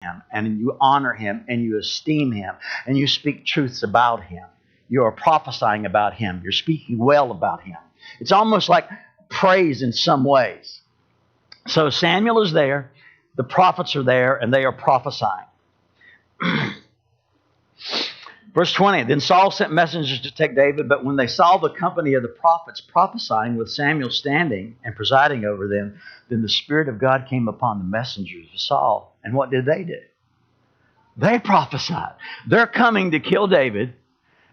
him, and you honor him, and you esteem him, and you speak truths about him. You are prophesying about him. You're speaking well about him. It's almost like praise in some ways. So Samuel is there, the prophets are there, and they are prophesying. Verse 20, then Saul sent messengers to take David, but when they saw the company of the prophets prophesying with Samuel standing and presiding over them, then the Spirit of God came upon the messengers of Saul. And what did they do? They prophesied. They're coming to kill David,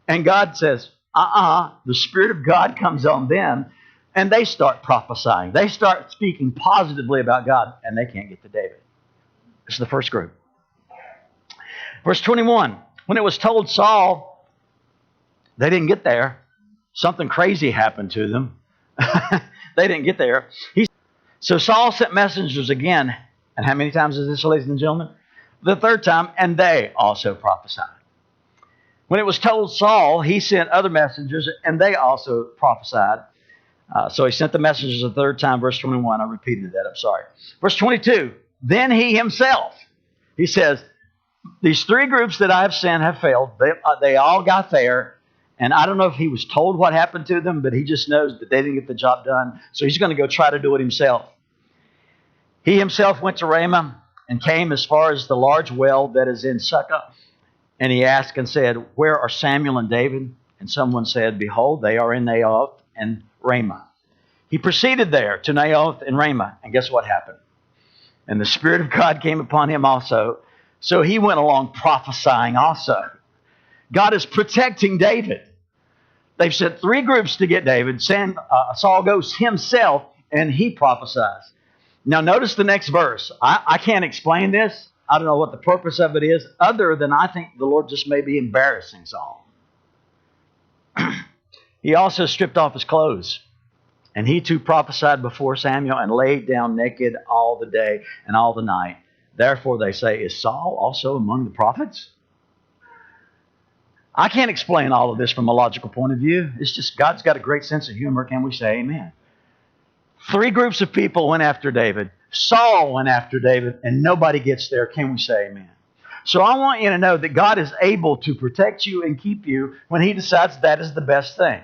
and God says, the Spirit of God comes on them, and they start prophesying. They start speaking positively about God, and they can't get to David. This is the first group. Verse 21, when it was told Saul, they didn't get there. Something crazy happened to them. They didn't get there. So Saul sent messengers again. And how many times is this, ladies and gentlemen? The third time, and they also prophesied. When it was told Saul, he sent other messengers, and they also prophesied. So he sent the messengers the third time, verse 21. I repeated that, I'm sorry. Verse 22, then he himself, he says, these three groups that I have sent have failed. They all got there. And I don't know if he was told what happened to them, but he just knows that they didn't get the job done. So he's going to go try to do it himself. He himself went to Ramah and came as far as the large well that is in Succoth. And he asked and said, where are Samuel and David? And someone said, behold, they are in Naioth and Ramah. He proceeded there to Naioth and Ramah. And guess what happened? And the Spirit of God came upon him also. So he went along prophesying also. God is protecting David. They've sent three groups to get David. Saul goes himself and he prophesies. Now notice the next verse. I can't explain this. I don't know what the purpose of it is, other than I think the Lord just may be embarrassing Saul. He also stripped off his clothes. And he too prophesied before Samuel and laid down naked all the day and all the night. Therefore they say, is Saul also among the prophets? I can't explain all of this from a logical point of view. It's just God's got a great sense of humor. Can we say amen? Three groups of people went after David. Saul went after David, and nobody gets there. Can we say amen? So I want you to know that God is able to protect you and keep you when he decides that is the best thing.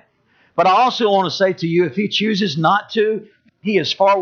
But I also want to say to you, if he chooses not to, he is far